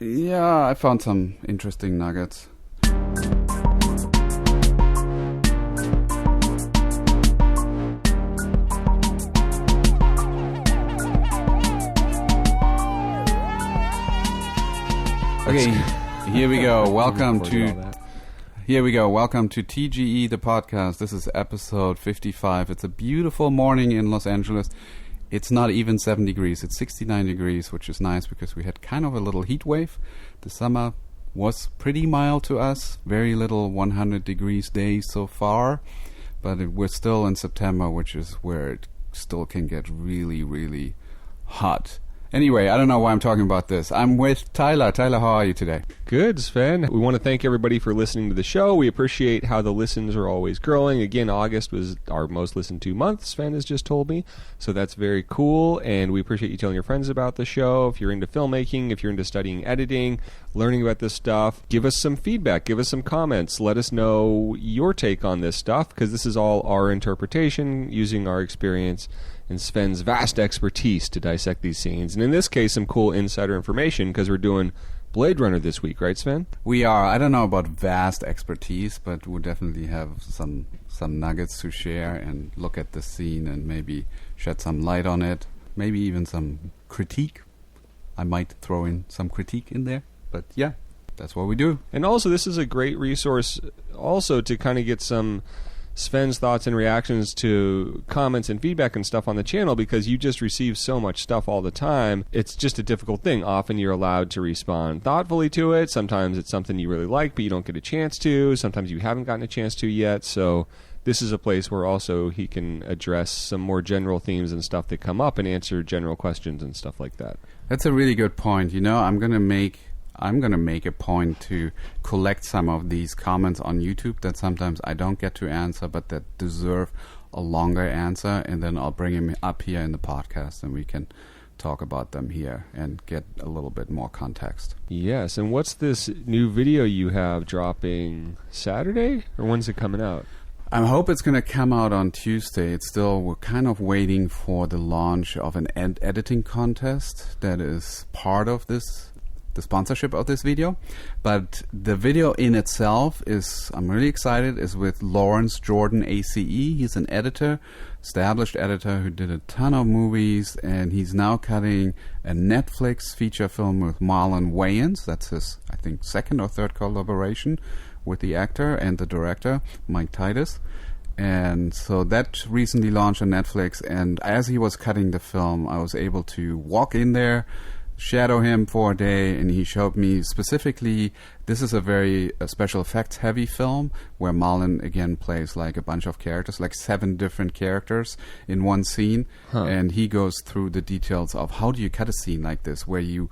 Yeah, I found some interesting nuggets. Okay, here we go. Welcome to TGE, the podcast. This is episode 55. It's a beautiful morning in Los Angeles. It's not even 7 degrees. It's 69 degrees, which is nice because we had kind of a little heat wave. The summer was pretty mild to us. Very little 100 degrees days so far. But we're still in September, which is where it still can get really, really hot. Anyway, I don't know why I'm talking about this. I'm with Tyler. Tyler, how are you today? Good, Sven. We want to thank everybody for listening to the show. We appreciate how the listens are always growing. Again, August was our most listened to month, Sven has just told me. So that's very cool, and we appreciate you telling your friends about the show. If you're into filmmaking, if you're into studying editing, learning about this stuff, give us some feedback, give us some comments. Let us know your take on this stuff, because this is all our interpretation using our experience and Sven's vast expertise to dissect these scenes. And in this case, some cool insider information, because we're doing Blade Runner this week, right, Sven? We are. I don't know about vast expertise, but we'll definitely have some nuggets to share and look at the scene and maybe shed some light on it. Maybe even some critique. I might throw in some critique in there. But yeah, that's what we do. And also, this is a great resource also to kind of get some Sven's thoughts and reactions to comments and feedback and stuff on the channel, because you just receive so much stuff all the time. It's just a difficult thing. Often you're allowed to respond thoughtfully to it. Sometimes it's something you really like, but you don't get a chance to. Sometimes you haven't gotten a chance to yet. So this is a place where also he can address some more general themes and stuff that come up and answer general questions and stuff like that. That's a really good point. You know, I'm going to make a point to collect some of these comments on YouTube that sometimes I don't get to answer, but that deserve a longer answer, and then I'll bring them up here in the podcast and we can talk about them here and get a little bit more context. Yes, and what's this new video you have dropping Saturday, or when's it coming out? I hope it's going to come out on Tuesday. We're kind of waiting for the launch of an editing contest that is part of the sponsorship of this video. But the video in itself I'm really excited, is with Lawrence Jordan ACE. He's an established editor who did a ton of movies, and he's now cutting a Netflix feature film with Marlon Wayans. That's his, I think, second or third collaboration with the actor and the director, Mike Titus. And so that recently launched on Netflix, and as he was cutting the film, I was able to walk in there, shadow him for a day, and he showed me specifically, this is a very special effects heavy film where Marlon again plays like a bunch of characters, like 7 different characters in one scene. And he goes through the details of how do you cut a scene like this, where you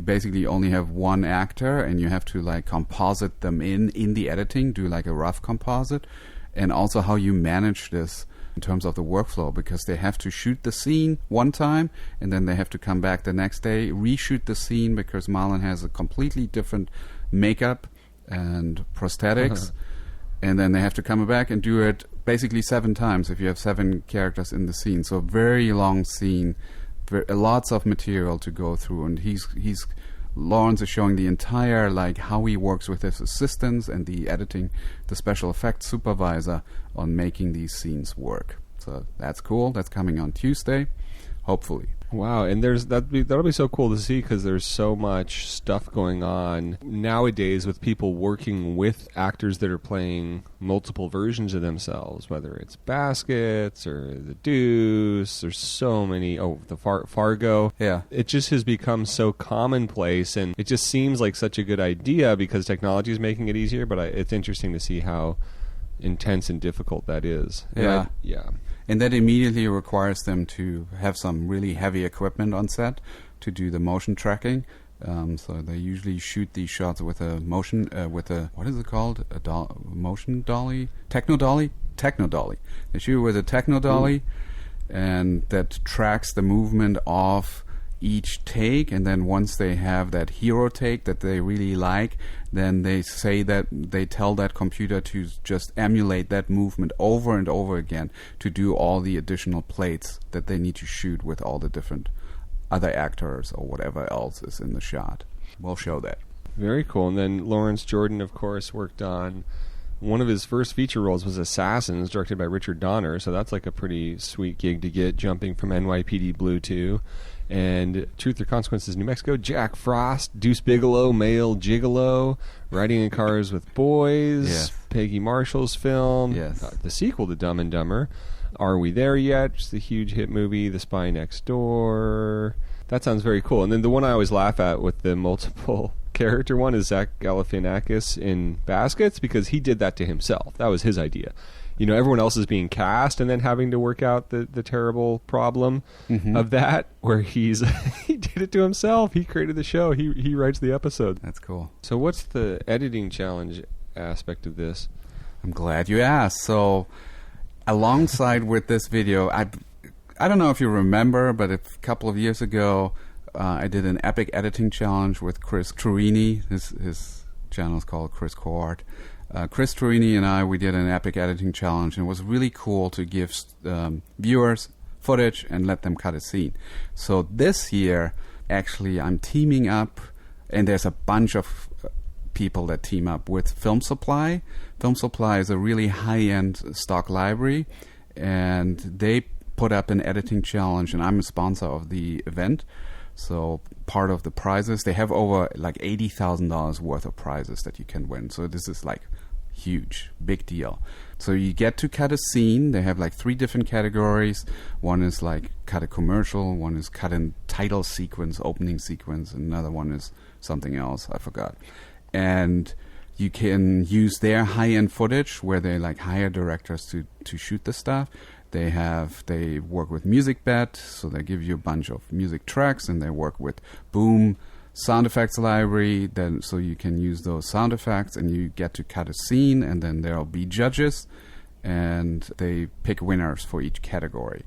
basically only have one actor and you have to like composite them in the editing, do like a rough composite, and also how you manage this in terms of the workflow, because they have to shoot the scene one time and then they have to come back the next day, reshoot the scene, because Marlon has a completely different makeup and prosthetics, and then they have to come back and do it basically 7 times if you have 7 characters in the scene. So very long scene, lots of material to go through, and Lawrence is showing the entire, like, how he works with his assistants and the editing, the special effects supervisor on making these scenes work. So that's cool. That's coming on Tuesday, hopefully. Wow, and that'll be so cool to see, because there's so much stuff going on nowadays with people working with actors that are playing multiple versions of themselves, whether it's Baskets or The Deuce. There's so many. The Fargo. Yeah. It just has become so commonplace, and it just seems like such a good idea because technology is making it easier, but it's interesting to see how intense and difficult that is. Yeah. Yeah. And that immediately requires them to have some really heavy equipment on set to do the motion tracking. So they usually shoot these shots with a motion, what is it called? Motion dolly? Techno dolly? Techno dolly. They shoot with a techno dolly, and that tracks the movement of each take, and then once they have that hero take that they really like, then they tell that computer to just emulate that movement over and over again to do all the additional plates that they need to shoot with all the different other actors or whatever else is in the shot. We'll show that. Very cool. And then Lawrence Jordan, of course, worked on one of his first feature roles was Assassins, directed by Richard Donner. So that's like a pretty sweet gig to get, jumping from NYPD Blue 2. And Truth or Consequences, New Mexico, Jack Frost, Deuce Bigalow, Male Gigolo, Riding in Cars with Boys, Yes. Peggy Marshall's film, Yes. The sequel to Dumb and Dumber, Are We There Yet?, which is the huge hit movie, The Spy Next Door. That sounds very cool. And then the one I always laugh at with the multiple character one is Zach Galifianakis in Baskets, because he did that to himself. That was his idea. You know, everyone else is being cast and then having to work out the terrible problem of that, where he did it to himself. He created the show. He writes the episode. That's cool. So what's the editing challenge aspect of this? I'm glad you asked. So alongside with this video, I don't know if you remember, but a couple of years ago, I did an epic editing challenge with Chris Truini. His channel is called Chris Coart. Chris Truini and we did an epic editing challenge, and it was really cool to give viewers footage and let them cut a scene. So this year, actually, I'm teaming up, and there's a bunch of people that team up with Film Supply. Film Supply is a really high-end stock library, and they put up an editing challenge, and I'm a sponsor of the event. So part of the prizes, they have over like $80,000 worth of prizes that you can win. So this is like huge, big deal. So you get to cut a scene. They have like 3 different categories. One is like cut a commercial, one is cut a title sequence, opening sequence, and another one is something else, I forgot. And you can use their high-end footage where they like hire directors to shoot the stuff. They work with MusicBed, so they give you a bunch of music tracks, and they work with Boom sound effects library, so you can use those sound effects, and you get to cut a scene, and then there'll be judges, and they pick winners for each category.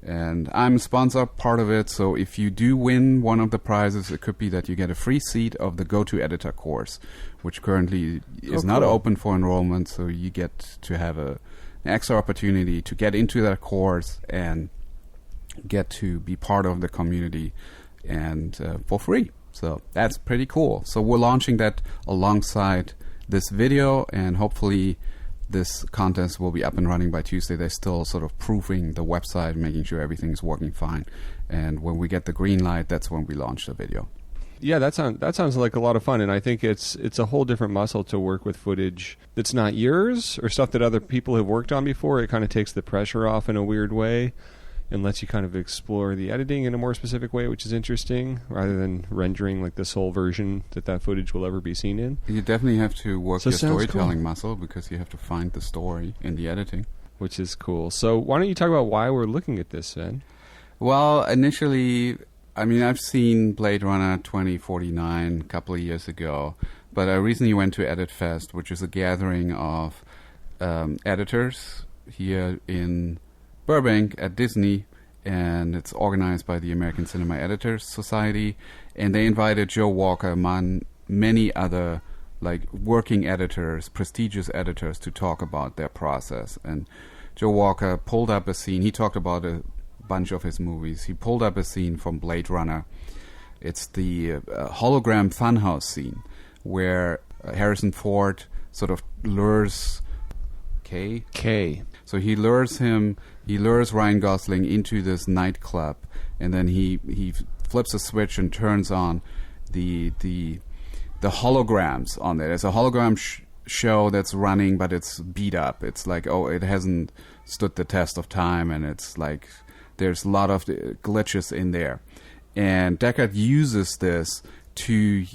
And I'm a sponsor part of it, so if you do win one of the prizes, it could be that you get a free seat of the Go-To-Editor course, which currently is not open for enrollment, so you get to have an extra opportunity to get into that course and get to be part of the community and for free. So that's pretty cool. So we're launching that alongside this video, and hopefully this contest will be up and running by Tuesday. They're still sort of proofing the website, making sure everything's working fine. And when we get the green light, that's when we launch the video. Yeah, that sounds like a lot of fun, and I think it's a whole different muscle to work with footage that's not yours or stuff that other people have worked on before. It kind of takes the pressure off in a weird way and lets you kind of explore the editing in a more specific way, which is interesting, rather than rendering like the sole version that footage will ever be seen in. You definitely have to work your storytelling cool. muscle, because you have to find the story in the editing. Which is cool. So why don't you talk about why we're looking at this, Sven? Well, initially, I mean, I've seen Blade Runner 2049 a couple of years ago, but I recently went to Edit Fest, which is a gathering of editors here in Burbank at Disney, and it's organized by the American Cinema Editors Society, and they invited Joe Walker among many other like working editors, prestigious editors, to talk about their process. And Joe Walker pulled up a scene. He talked about a bunch of his movies. He pulled up a scene from Blade Runner. It's the hologram funhouse scene where Harrison Ford sort of lures K. So he lures Ryan Gosling into this nightclub, and then he flips a switch and turns on the holograms on there. There's a hologram show that's running, but it's beat up. It's like, it hasn't stood the test of time, and it's like there's a lot of glitches in there. And Deckard uses this to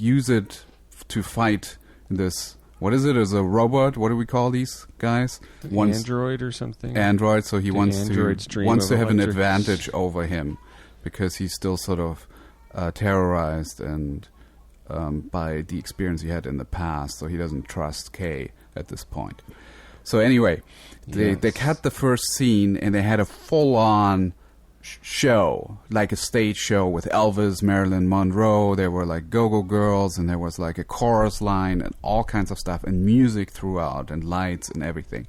fight this. What is it? Is a robot? What do we call these guys? Android or something? Android. So he wants to have an advantage over him, because he's still sort of terrorized and by the experience he had in the past. So he doesn't trust Kay at this point. So anyway, they cut the first scene, and they had a full-on show, like a stage show with Elvis, Marilyn Monroe. There were like go-go girls, and there was like a chorus line and all kinds of stuff, and music throughout, and lights and everything.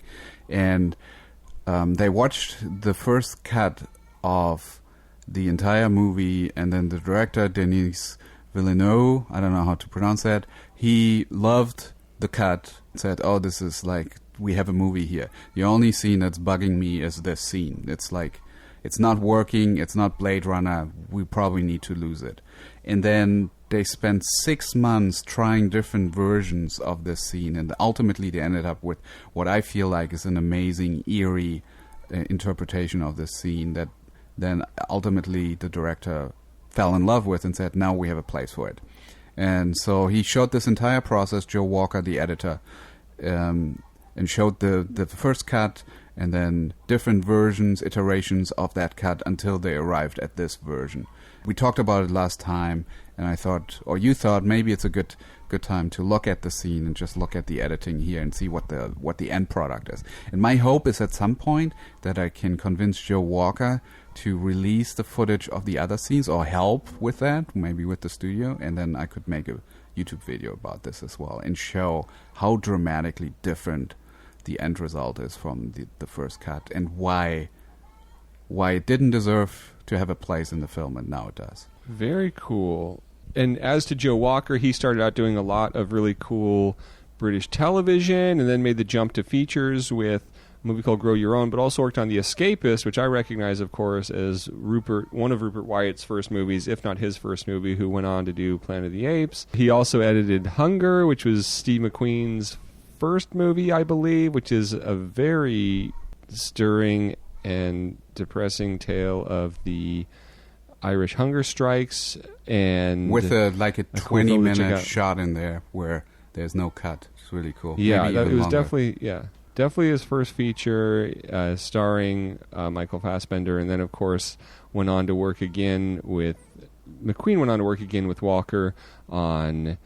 And they watched the first cut of the entire movie, and then the director, Denis Villeneuve, I don't know how to pronounce that, he loved the cut, said, oh, this is like, we have a movie here. The only scene that's bugging me is this scene. It's like, it's not working, it's not Blade Runner, we probably need to lose it. And then they spent 6 months trying different versions of this scene, and ultimately they ended up with what I feel like is an amazing, eerie interpretation of this scene that then ultimately the director fell in love with and said, now we have a place for it. And so he showed this entire process, Joe Walker, the editor, and showed the first cut and then different versions, iterations of that cut until they arrived at this version. We talked about it last time, and I thought, or you thought, maybe it's a good time to look at the scene and just look at the editing here and see what the end product is. And my hope is at some point that I can convince Joe Walker to release the footage of the other scenes or help with that, maybe with the studio, and then I could make a YouTube video about this as well and show how dramatically different the end result is from the first cut and why it didn't deserve to have a place in the film and now it does. Very cool. And as to Joe Walker, he started out doing a lot of really cool British television and then made the jump to features with a movie called Grow Your Own, but also worked on The Escapist, which I recognize, of course, as one of Rupert Wyatt's first movies, if not his first movie, who went on to do Planet of the Apes. He also edited Hunger, which was Steve McQueen's first movie, I believe, which is a very stirring and depressing tale of the Irish hunger strikes, and with a 20-minute shot in there where there's no cut. It's really cool. Yeah, it was definitely his first feature, starring Michael Fassbender, and then of course McQueen went on to work again with Walker on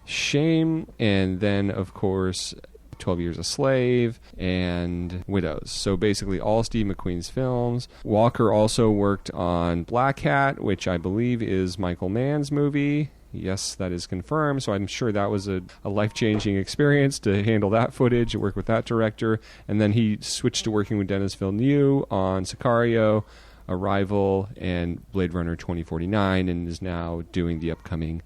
Shame, and then of course 12 Years a Slave, and Widows. So basically all Steve McQueen's films. Walker also worked on Black Hat, which I believe is Michael Mann's movie. Yes, that is confirmed. So I'm sure that was a life-changing experience to handle that footage and work with that director. And then he switched to working with Denis Villeneuve on Sicario, Arrival, and Blade Runner 2049, and is now doing the upcoming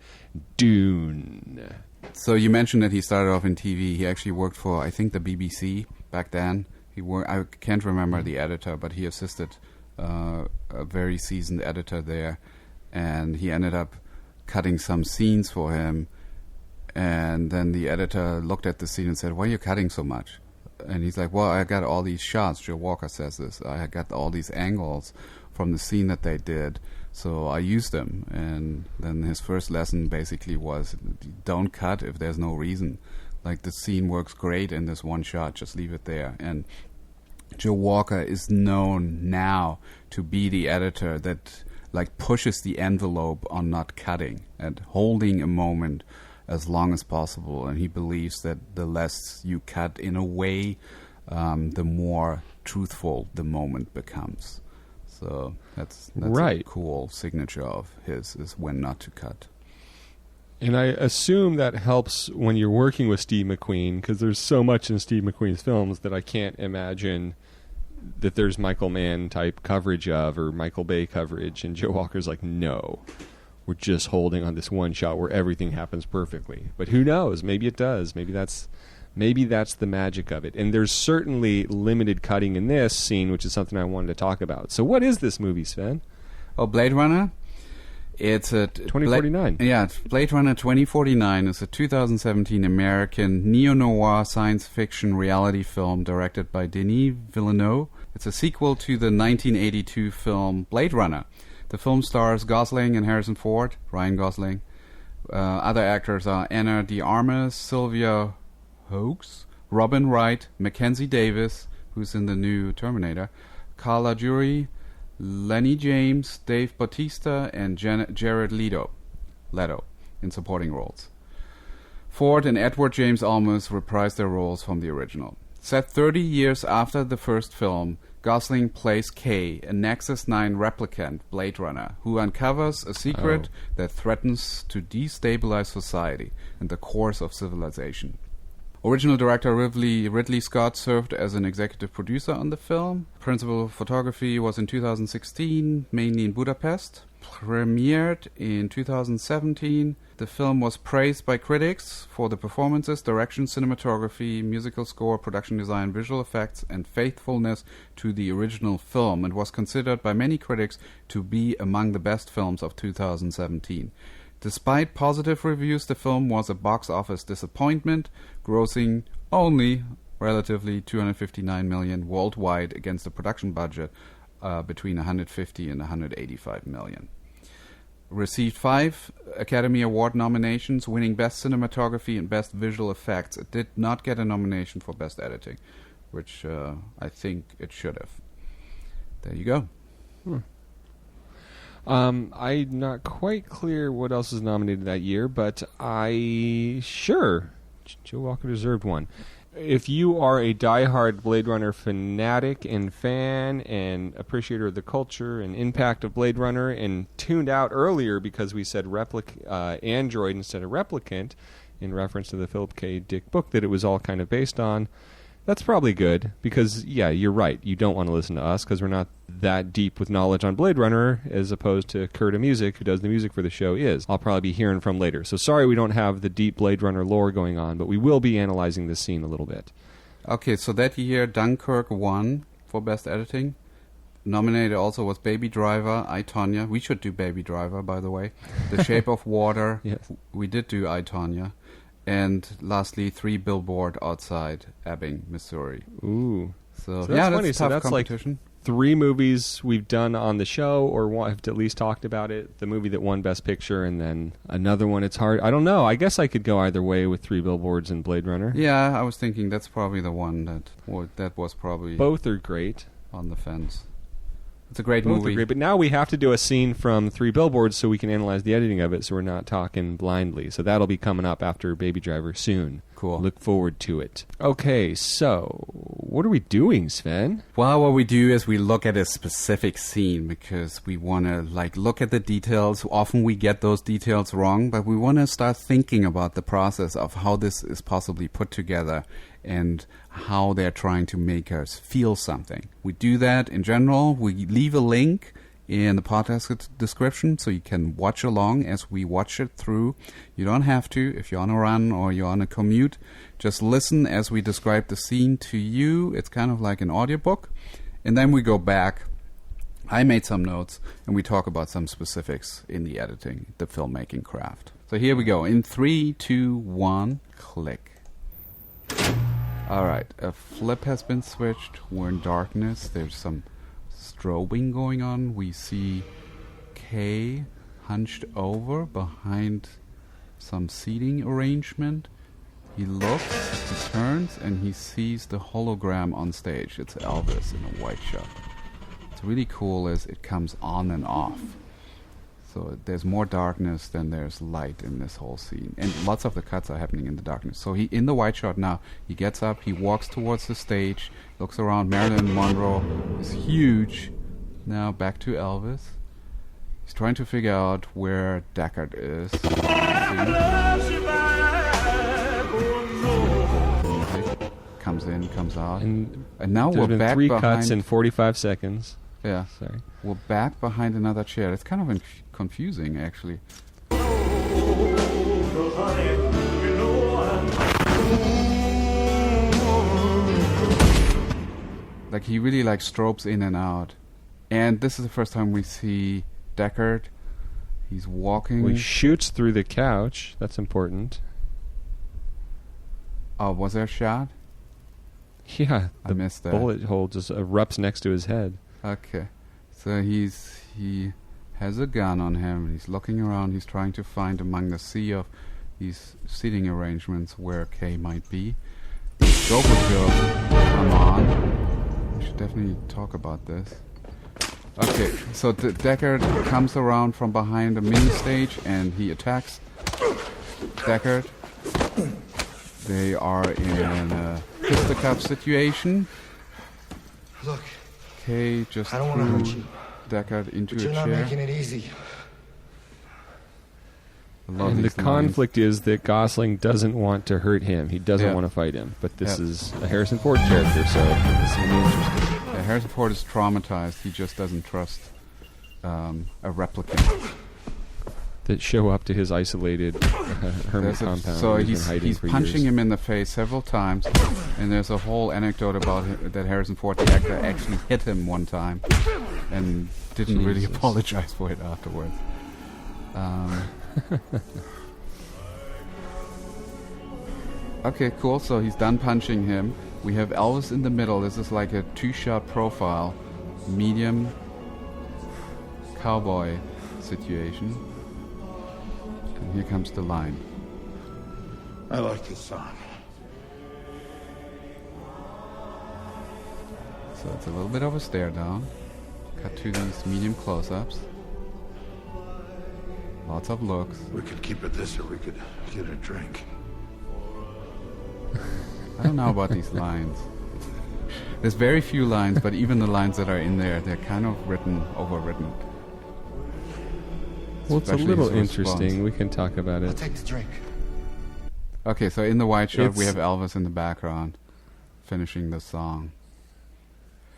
Dune. So you mentioned that he started off in TV. He actually worked for, I think, the BBC back then. I can't remember the editor, but he assisted a very seasoned editor there, and he ended up cutting some scenes for him. And then the editor looked at the scene and said, "Why are you cutting so much?" And he's like, "Well, I got all these shots." Joe Walker says this. "I got all these angles from the scene that they did, so I used them." And then his first lesson basically was, don't cut if there's no reason. Like, the scene works great in this one shot, just leave it there. And Joe Walker is known now to be the editor that pushes the envelope on not cutting and holding a moment as long as possible. And he believes that the less you cut in a way, the more truthful the moment becomes. So that's right. A cool signature of his, is when not to cut. And I assume that helps when you're working with Steve McQueen, because there's so much in Steve McQueen's films that I can't imagine that there's Michael Mann type coverage of, or Michael Bay coverage, and Joe Walker's like, no, we're just holding on this one shot where everything happens perfectly. But who knows? Maybe it does. Maybe that's the magic of it. And there's certainly limited cutting in this scene, which is something I wanted to talk about. So what is this movie, Sven? Oh, Blade Runner? It's a 2049. Blade Runner 2049 is a 2017 American neo-noir science fiction reality film directed by Denis Villeneuve. It's a sequel to the 1982 film Blade Runner. The film stars Gosling and Harrison Ford, Ryan Gosling. Other actors are Ana de Armas, Sylvia Hoeks, Robin Wright, Mackenzie Davis, who's in the new Terminator, Carla Juri, Lenny James, Dave Bautista, and Jared Leto in supporting roles. Ford and Edward James Olmos reprised their roles from the original. Set 30 years after the first film, Gosling plays K, a Nexus 9 replicant Blade Runner, who uncovers a secret that threatens to destabilize society and the course of civilization. Original director Ridley Scott served as an executive producer on the film. Principal photography was in 2016, mainly in Budapest. Premiered in 2017. The film was praised by critics for the performances, direction, cinematography, musical score, production design, visual effects, and faithfulness to the original film, and was considered by many critics to be among the best films of 2017. Despite positive reviews, the film was a box office disappointment, grossing only relatively $259 million worldwide against a production budget between 150 and 185 million. Received 5 Academy Award nominations, winning Best Cinematography and Best Visual Effects. It did not get a nomination for Best Editing, which I think it should have. There you go. I'm not quite clear what else is nominated that year, but Joe Walker deserved one. If you are a diehard Blade Runner fanatic and fan and appreciator of the culture and impact of Blade Runner and tuned out earlier because we said android instead of replicant in reference to the Philip K. Dick book that it was all kind of based on, that's probably good because, yeah, you're right. You don't want to listen to us because we're not that deep with knowledge on Blade Runner as opposed to Curta Music, who does the music for the show, is. I'll probably be hearing from later. So sorry we don't have the deep Blade Runner lore going on, but we will be analyzing this scene a little bit. Okay, so that year Dunkirk won for Best Editing. Nominated also was Baby Driver, I, Tonya. We should do Baby Driver, by the way. The Shape of Water. Yes. We did do I, Tonya. And lastly, 3 Billboard Outside Ebbing, Missouri. Ooh. So that's funny. That's so tough that's competition. Like 3 movies we've done on the show or have at least talked about it. The movie that won Best Picture and then another one. It's hard. I don't know. I guess I could go either way with 3 Billboards and Blade Runner. Yeah, I was thinking that's probably the one that was probably... Both are great. On the fence. It's a great Both movie. are great, but now we have to do a scene from 3 Billboards so we can analyze the editing of it so we're not talking blindly. So that'll be coming up after Baby Driver soon. Cool. Look forward to it. Okay, so what are we doing, Sven? Well, what we do is we look at a specific scene because we want to look at the details. Often we get those details wrong, but we want to start thinking about the process of how this is possibly put together and how they're trying to make us feel something. We do that in general. We leave a link in the podcast description so you can watch along as we watch it through. You don't have to if you're on a run or you're on a commute. Just listen as we describe the scene to you. It's kind of like an audiobook. And then we go back. I made some notes and we talk about some specifics in the editing, the filmmaking craft. So here we go. In 3, 2, 1, click. Alright, a flip has been switched. We're in darkness. There's some strobing going on. We see Kay hunched over behind some seating arrangement. He looks, he turns, and he sees the hologram on stage. It's Elvis in a white shot. What's really cool is it comes on and off. So there's more darkness than there's light in this whole scene. And lots of the cuts are happening in the darkness. So he, in the white shot now, he gets up, he walks towards the stage, looks around. Marilyn Monroe is huge. Now back to Elvis. He's trying to figure out where Deckard is. Comes in, comes out. And now we're back 3 behind... cuts in 45 seconds. Yeah. Sorry. We're back behind another chair. It's kind of confusing, actually. Like, he really, strobes in and out. And this is the first time we see Deckard. He's walking. Well, he shoots through the couch. That's important. Oh, was there a shot? Yeah. I missed that. Bullet hole just erupts next to his head. Okay. So he has a gun on him. He's looking around. He's trying to find among the sea of these seating arrangements where Kay might be. Scope will come on. We should definitely talk about this. Okay, so Deckard comes around from behind a mini stage and he attacks Deckard. They are in a fisticuff situation. Look, Kay just I don't want to hurt threw you, Deckard into but a you're not chair. making it easy. And the conflict is that Gosling doesn't want to hurt him. He doesn't want to fight him. But this is a Harrison Ford character, so this is going to be interesting. Yeah, Harrison Ford is traumatized. He just doesn't trust a replicant. That show up to his isolated hermit compound. So he's punching him in the face several times, and there's a whole anecdote about that Harrison Ford, the actor, actually hit him one time and didn't really apologize for it afterwards. Okay, cool. So he's done punching him. We have Elvis in the middle. This is like a two-shot profile, medium cowboy situation. And here comes the line. I like this song. So it's a little bit of a stare down. Cut to these medium close-ups. Lots of looks. We could keep it this, or we could get a drink. I don't know about these lines. There's very few lines, but even the lines that are in there, they're kind of overwritten. Well, it's a little interesting. We can talk about it. I'll take the drink. Okay, so in the white shot, we have Elvis in the background finishing the song.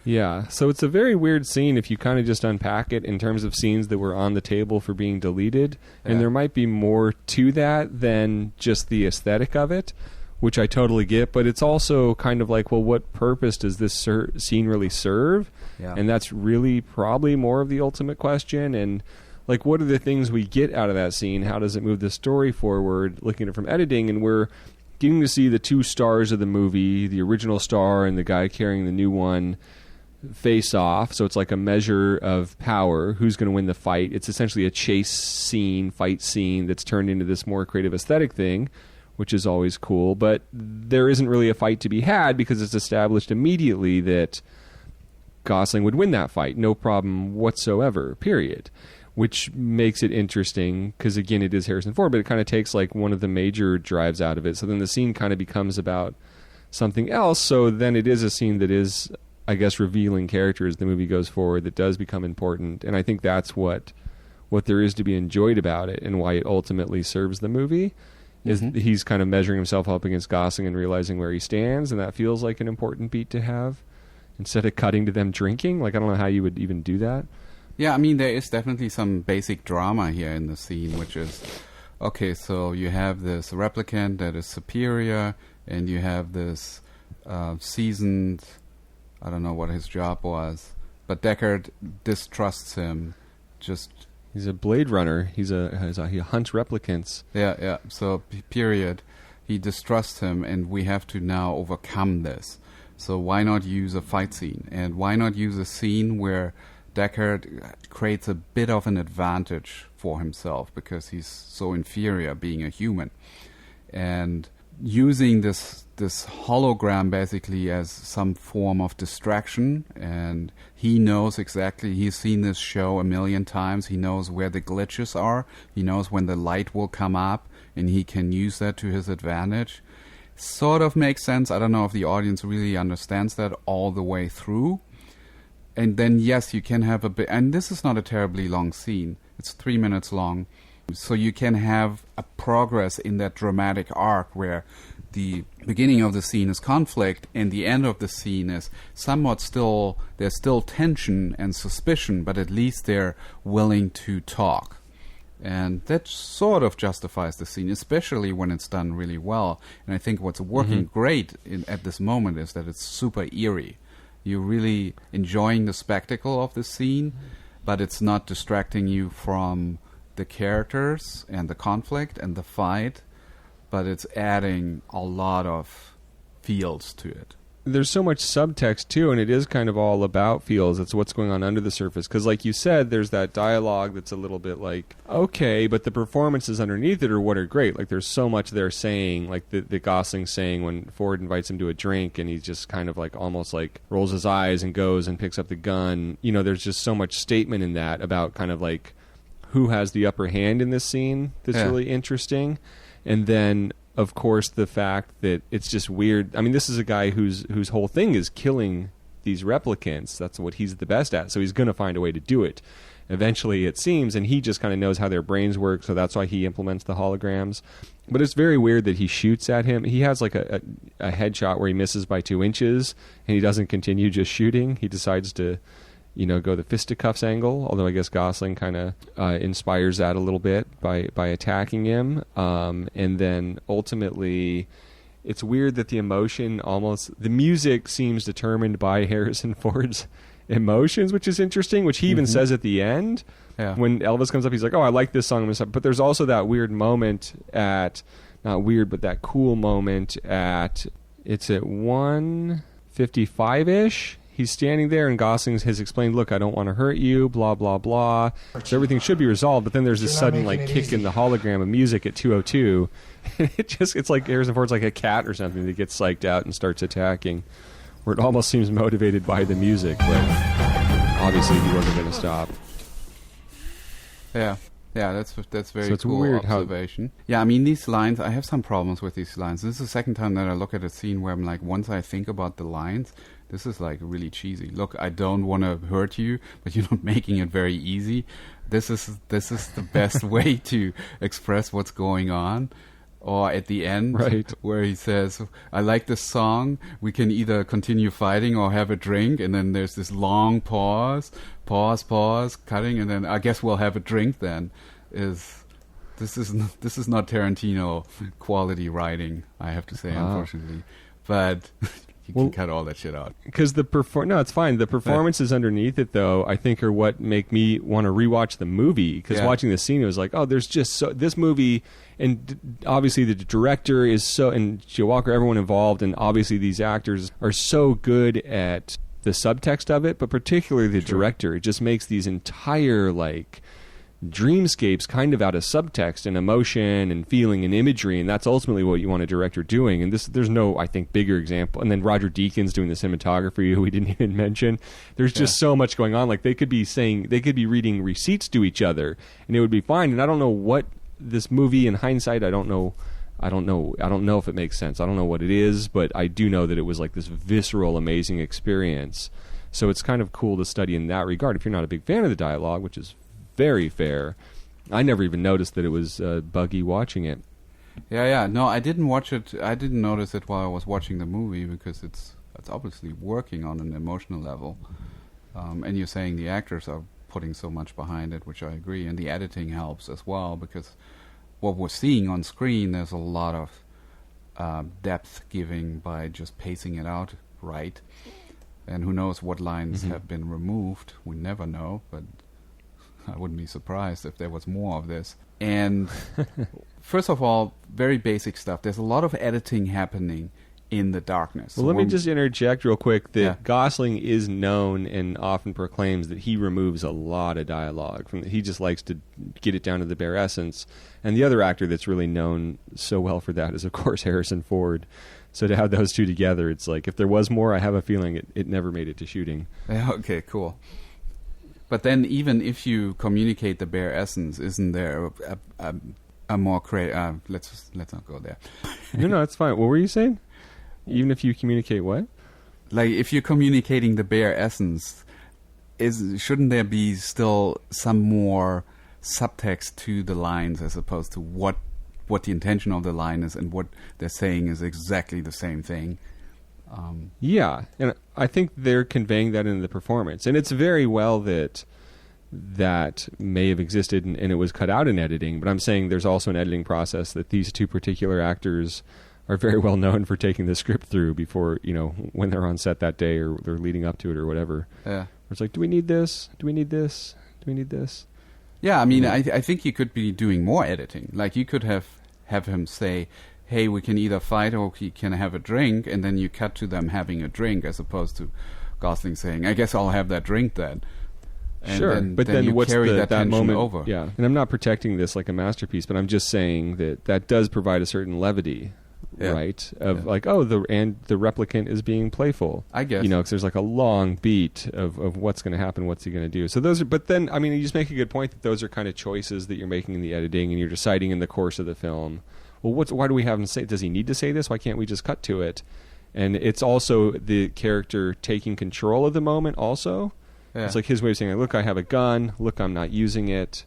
Yeah, so it's a very weird scene if you kind of just unpack it in terms of scenes that were on the table for being deleted. Yeah. And there might be more to that than just the aesthetic of it, which I totally get. But it's also kind of like, well, what purpose does this scene really serve? Yeah. And that's really probably more of the ultimate question. And like, what are the things we get out of that scene? How does it move the story forward? Looking at it from editing, and we're getting to see the two stars of the movie, the original star and the guy carrying the new one, face off. So it's like a measure of power. Who's going to win the fight? It's essentially a chase scene, fight scene that's turned into this more creative aesthetic thing, which is always cool. But there isn't really a fight to be had because it's established immediately that Gosling would win that fight. No problem whatsoever, period. Which makes it interesting because, again, it is Harrison Ford, but it kind of takes like one of the major drives out of it. So then the scene kind of becomes about something else. So then it is a scene that is, I guess, revealing character as the movie goes forward that does become important. And I think that's what there is to be enjoyed about it and why it ultimately serves the movie. Is he's kind of measuring himself up against Gosling and realizing where he stands, and that feels like an important beat to have instead of cutting to them drinking. Like, I don't know how you would even do that. Yeah, I mean, there is definitely some basic drama here in the scene, which is, okay, so you have this replicant that is superior, and you have this seasoned, I don't know what his job was, but Deckard distrusts him. He's a Blade Runner. He hunts replicants. Yeah. So, period. He distrusts him, and we have to now overcome this. So why not use a fight scene? And why not use a scene where Deckard creates a bit of an advantage for himself because he's so inferior being a human, and using this hologram basically as some form of distraction. And he knows exactly, he's seen this show a million times, he knows where the glitches are, he knows when the light will come up, and he can use that to his advantage. Sort of makes sense. I don't know if the audience really understands that all the way through. And then, yes, you can have a bit... And this is not a terribly long scene. It's 3 minutes long. So you can have a progress in that dramatic arc where the beginning of the scene is conflict and the end of the scene is somewhat still... There's still tension and suspicion, but at least they're willing to talk. And that sort of justifies the scene, especially when it's done really well. And I think what's working great at this moment is that it's super eerie. You're really enjoying the spectacle of the scene, but it's not distracting you from the characters and the conflict and the fight, but it's adding a lot of feels to it. There's so much subtext, too, and it is kind of all about feels. It's what's going on under the surface. Because like you said, there's that dialogue that's a little bit like, okay, but the performances underneath it are what are great. Like, there's so much they're saying, like the Gosling saying when Ford invites him to a drink, and he's just kind of like almost like rolls his eyes and goes and picks up the gun. You know, there's just so much statement in that about kind of like who has the upper hand in this scene that's really interesting. And then... of course, the fact that it's just weird. I mean, this is a guy whose whole thing is killing these replicants. That's what he's the best at. So he's going to find a way to do it. eventually, it seems, and he just kind of knows how their brains work, so that's why he implements the holograms. But it's very weird that he shoots at him. He has like a headshot where he misses by 2 inches, and he doesn't continue just shooting. He decides to, go the fisticuffs angle, although I guess Gosling kind of inspires that a little bit by attacking him. And then ultimately, it's weird that the music seems determined by Harrison Ford's emotions, which is interesting, which he even says at the end. Yeah. When Elvis comes up, he's like, oh, I like this song. But there's also that weird moment not weird, but that cool moment it's at 1:55-ish. He's standing there, and Gosling has explained, look, I don't want to hurt you, blah, blah, blah. So everything should be resolved, but then there's this sudden kick in the hologram of music at 2:02. It's like Harrison Ford's like a cat or something that gets psyched out and starts attacking, where it almost seems motivated by the music, but obviously he wasn't going to stop. Yeah, that's very cool weird observation. I mean, these lines, I have some problems with these lines. This is the second time that I look at a scene where I'm like, once I think about the lines, this is like really cheesy. Look, I don't want to hurt you, but you're not making it very easy. This is the best way to express what's going on. Or at the end, right, where he says, I like this song, we can either continue fighting or have a drink, and then there's this long pause, cutting, and then I guess we'll have a drink then. This is not Tarantino quality writing, I have to say, unfortunately. But you can cut all that shit out. Because no, it's fine. The performances underneath it, though, I think are what make me want to rewatch the movie. Because watching the scene, it was like, oh, there's just this movie, and obviously the director is and Joe Walker, everyone involved, and obviously these actors are so good at the subtext of it, but particularly the director. It just makes these entire dreamscapes kind of out of subtext and emotion and feeling and imagery, and that's ultimately what you want a director doing. And there's no, I think, bigger example. And then Roger Deakins doing the cinematography, who we didn't even mention. There's just so much going on. Like they could be reading receipts to each other, and it would be fine. And I don't know what this movie, in hindsight, I don't know if it makes sense. I don't know what it is, but I do know that it was like this visceral, amazing experience. So it's kind of cool to study in that regard. If you're not a big fan of the dialogue, which is very fair. I never even noticed that it was buggy watching it. Yeah. No, I didn't watch it. I didn't notice it while I was watching the movie because it's obviously working on an emotional level. And you're saying the actors are putting so much behind it, which I agree. And the editing helps as well because what we're seeing on screen, there's a lot of depth giving by just pacing it out right. And who knows what lines have been removed. We never know, but I wouldn't be surprised if there was more of this. And first of all, very basic stuff. There's a lot of editing happening in the darkness. Well, let me just interject real quick that Gosling is known and often proclaims that he removes a lot of dialogue. He just likes to get it down to the bare essence. And the other actor that's really known so well for that is, of course, Harrison Ford. So to have those two together, it's like, if there was more, I have a feeling it never made it to shooting. Okay, cool. But then, even if you communicate the bare essence, isn't there a more creative? Let's not go there. No, it's fine. What were you saying? Even if you communicate what? Like, if you're communicating the bare essence, shouldn't there be still some more subtext to the lines as opposed to what the intention of the line is and what they're saying is exactly the same thing? Yeah, and I think they're conveying that in the performance, and it's very well that may have existed and it was cut out in editing, but I'm saying there's also an editing process that these two particular actors are very well known for taking the script through before, when they're on set that day or they're leading up to it or whatever. Yeah. It's like, do we need this? Do we need this? Do we need this? Yeah, I mean, I think you could be doing more editing. Like, you could have him say, hey, we can either fight or we can have a drink, and then you cut to them having a drink as opposed to Gosling saying, I guess I'll have that drink then. And sure, but then you what's carry that moment over? Yeah, and I'm not protecting this like a masterpiece, but I'm just saying that does provide a certain levity, right? Of like, oh, the replicant is being playful. I guess, because there's like a long beat of what's going to happen, what's he going to do. So those are, but then I mean, you just make a good point that those are kind of choices that you're making in the editing, and you're deciding in the course of the film. Well, why do we have him say? Does he need to say this? Why can't we just cut to it? And it's also the character taking control of the moment also. It's like his way of saying, look, I have a gun. Look, I'm not using it.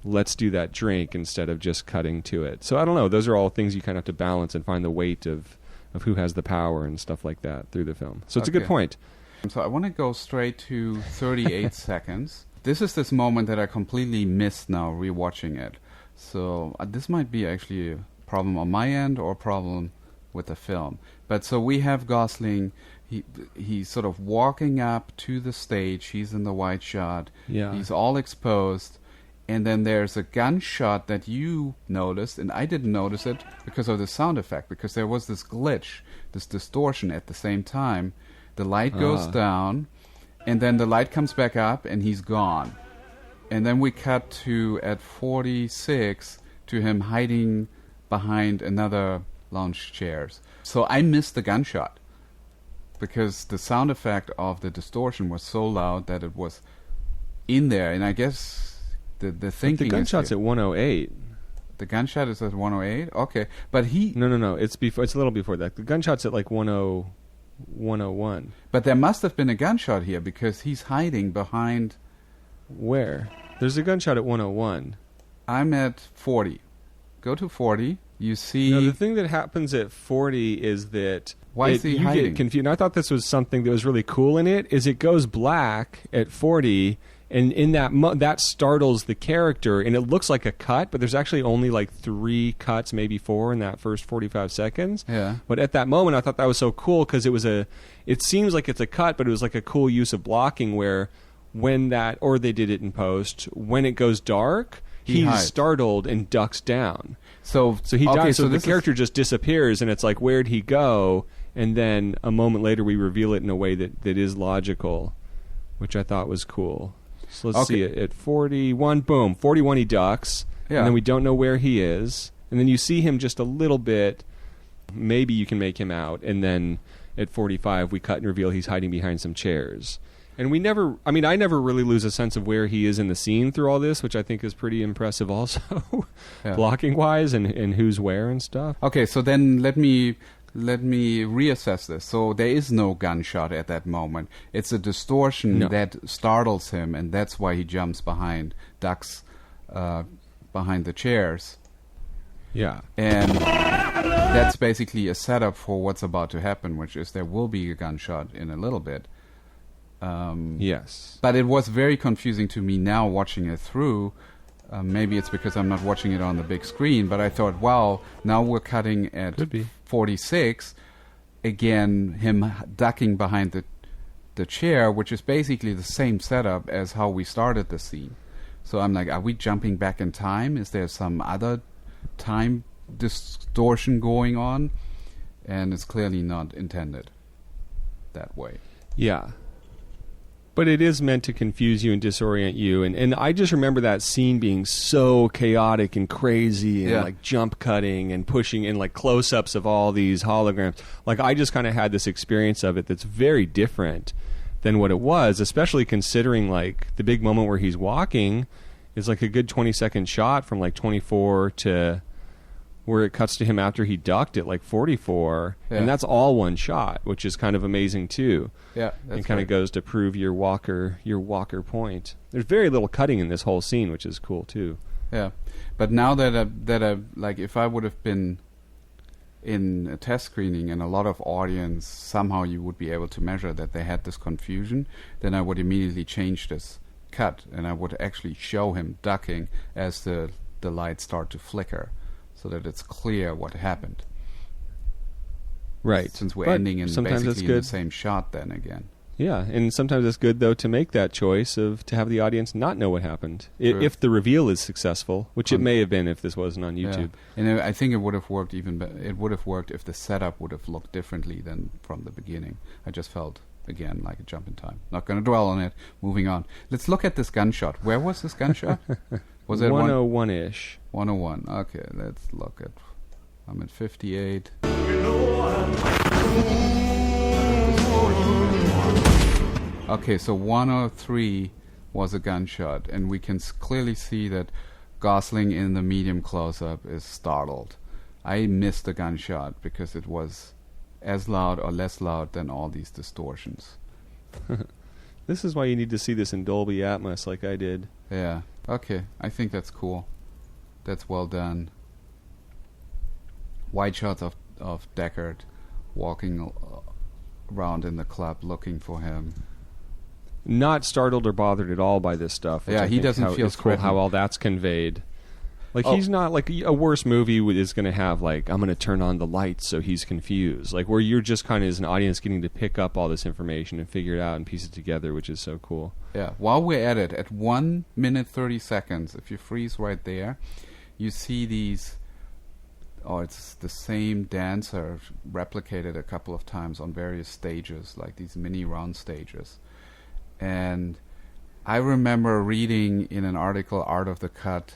Let's do that drink instead of just cutting to it. So I don't know. Those are all things you kind of have to balance and find the weight of who has the power and stuff like that through the film. So it's a good point. So I want to go straight to 38 seconds. This is this moment that I completely missed now rewatching it. So this might be actually a problem on my end or a problem with the film. But so we have Gosling. He's sort of walking up to the stage. He's in the wide shot. Yeah. He's all exposed. And then there's a gunshot that you noticed, and I didn't notice it because of the sound effect, because there was this glitch, this distortion at the same time. The light goes down, and then the light comes back up, and he's gone. And then we cut to, at 46, to him hiding behind another lounge chairs. So I missed the gunshot, because the sound effect of the distortion was so loud that it was in there, and I guess... The thinking. The gunshot's at 108. The gunshot is at 108. Okay, but he. No. It's before. It's a little before that. The gunshot's at like 101. But there must have been a gunshot here because he's hiding behind. Where? There's a gunshot at 101. I'm at 40. Go to 40. You see. No, the thing that happens at 40 is that. Why is he hiding? You get confused. And I thought this was something that was really cool in it. Is it goes black at 40. And in that startles the character, and it looks like a cut, but there's actually only like 3 cuts, maybe 4 in that first 45 seconds. Yeah. But at that moment, I thought that was so cool because it seems like it's a cut, but it was like a cool use of blocking where or they did it in post, when it goes dark, he's hides. Startled and ducks down. So he dies. So the this character just disappears, and it's like, where'd he go? And then a moment later, we reveal it in a way that is logical, which I thought was cool. So let's see it at 41. Boom, 41 he ducks, and then we don't know where he is, and then you see him just a little bit. Maybe you can make him out, and then at 45 we cut and reveal he's hiding behind some chairs. And I never really lose a sense of where he is in the scene through all this, which I think is pretty impressive also, blocking wise and who's where and stuff. Okay, so then let me reassess this. So there is no gunshot at that moment. It's a distortion that startles him, and that's why he jumps ducks behind the chairs. Yeah. And that's basically a setup for what's about to happen, which is there will be a gunshot in a little bit. Yes. But it was very confusing to me now watching it through. Maybe it's because I'm not watching it on the big screen, but I thought, wow, now we're cutting at 46. Again, him ducking behind the chair, which is basically the same setup as how we started the scene. So I'm like, are we jumping back in time? Is there some other time distortion going on? And it's clearly not intended that way. Yeah. But it is meant to confuse you and disorient you. And I just remember that scene being so chaotic and crazy and like jump cutting and pushing and like close-ups of all these holograms. Like I just kind of had this experience of it that's very different than what it was, especially considering like the big moment where he's walking is like a good 20-second shot from like 24 to where it cuts to him after he ducked at like 44, and that's all one shot, which is kind of amazing too. Yeah, it kind of goes to prove your Walker point. There's very little cutting in this whole scene, which is cool too. Yeah, but now that like if I would have been in a test screening and a lot of audience, somehow you would be able to measure that they had this confusion, then I would immediately change this cut, and I would actually show him ducking as the lights start to flicker, so that it's clear what happened. Right. Since we're ending in basically in the same shot then again. Yeah, and sometimes it's good, though, to make that choice to have the audience not know what happened. If the reveal is successful, which it may have been if this wasn't on YouTube. Yeah. And I think it would have worked even better. It would have worked if the setup would have looked differently than from the beginning. I just felt, again, like a jump in time. Not going to dwell on it. Moving on. Let's look at this gunshot. Where was this gunshot? Was it 101-ish? 101. Okay, let's look at... I'm at 58. Okay, so 103 was a gunshot, and we can clearly see that Gosling in the medium close-up is startled. I missed the gunshot because it was as loud or less loud than all these distortions. This is why you need to see this in Dolby Atmos like I did. Yeah. Okay. I think that's cool. That's well done. Wide shots of Deckard walking around in the club looking for him. Not startled or bothered at all by this stuff. Yeah, he doesn't feel it's cool how all that's conveyed. Like, he's not, like, a worse movie is going to have, like, I'm going to turn on the lights so he's confused. Like, where you're just kind of, as an audience, getting to pick up all this information and figure it out and piece it together, which is so cool. Yeah, while we're at it, at 1 minute 30 seconds, if you freeze right there, you see these, it's the same dancer replicated a couple of times on various stages, like these mini round stages. And I remember reading in an article, Art of the Cut,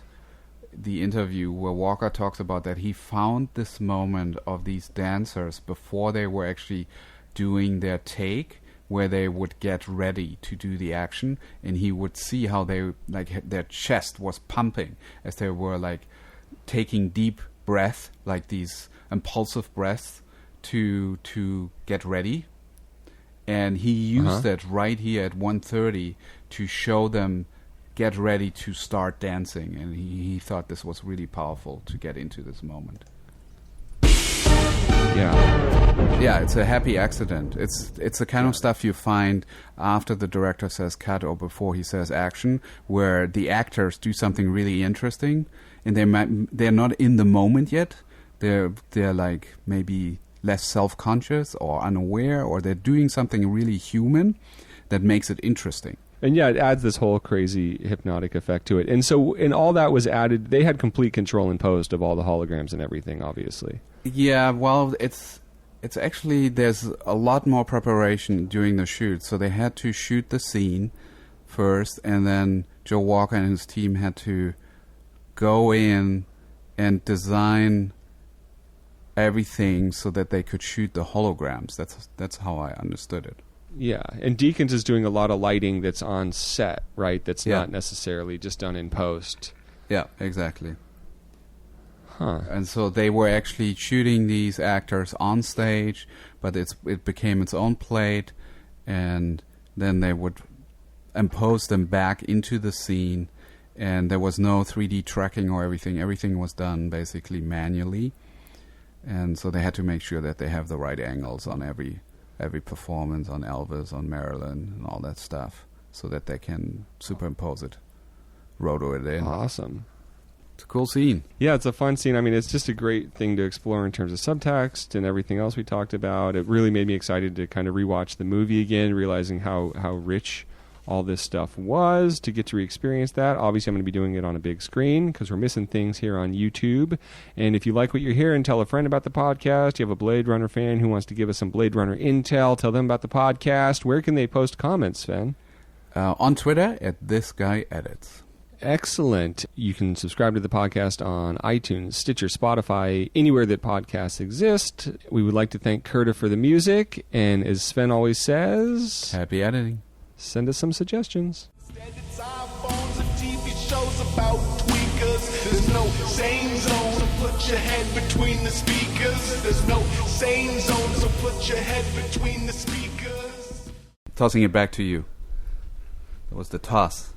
the interview where Walker talks about that he found this moment of these dancers before they were actually doing their take, where they would get ready to do the action, and he would see how they, like, their chest was pumping as they were, like, taking deep breath, like these impulsive breaths to get ready. And he used that right here at 1:30 to show them get ready to start dancing, and he thought this was really powerful to get into this moment. Yeah, it's a happy accident. It's the kind of stuff you find after the director says cut or before he says action, where the actors do something really interesting, and they're not in the moment yet. They're like maybe less self-conscious or unaware, or they're doing something really human that makes it interesting. And yeah, it adds this whole crazy hypnotic effect to it. And so, and all that was added, they had complete control in post of all the holograms and everything, obviously. Yeah, well, it's actually, there's a lot more preparation during the shoot. So they had to shoot the scene first, and then Joe Walker and his team had to go in and design everything so that they could shoot the holograms. That's how I understood it. Yeah, and Deakins is doing a lot of lighting that's on set, right? That's not necessarily just done in post. Yeah, exactly. Huh. And so they were actually shooting these actors on stage, but it became its own plate, and then they would impose them back into the scene, and there was no 3D tracking or everything. Everything was done basically manually, and so they had to make sure that they have the right angles on every performance, on Elvis, on Marilyn, and all that stuff, so that they can superimpose it, roto it in. Awesome. It's a cool scene. Yeah, it's a fun scene. I mean, it's just a great thing to explore in terms of subtext and everything else we talked about. It really made me excited to kind of rewatch the movie again, realizing how rich all this stuff was, to get to re-experience that. Obviously, I'm going to be doing it on a big screen because we're missing things here on YouTube. And if you like what you're hearing, tell a friend about the podcast. You have a Blade Runner fan who wants to give us some Blade Runner intel, tell them about the podcast. Where can they post comments, Sven? On Twitter at ThisGuyEdits. Excellent. You can subscribe to the podcast on iTunes, Stitcher, Spotify, anywhere that podcasts exist. We would like to thank Curta for the music. And as Sven always says, happy editing. Send us some suggestions. It's iPhones and TV shows about tweakers. There's no sane zone, so put your head between the speakers. There's no sane zone, so put your head between the speakers. Tossing it back to you. That was the toss.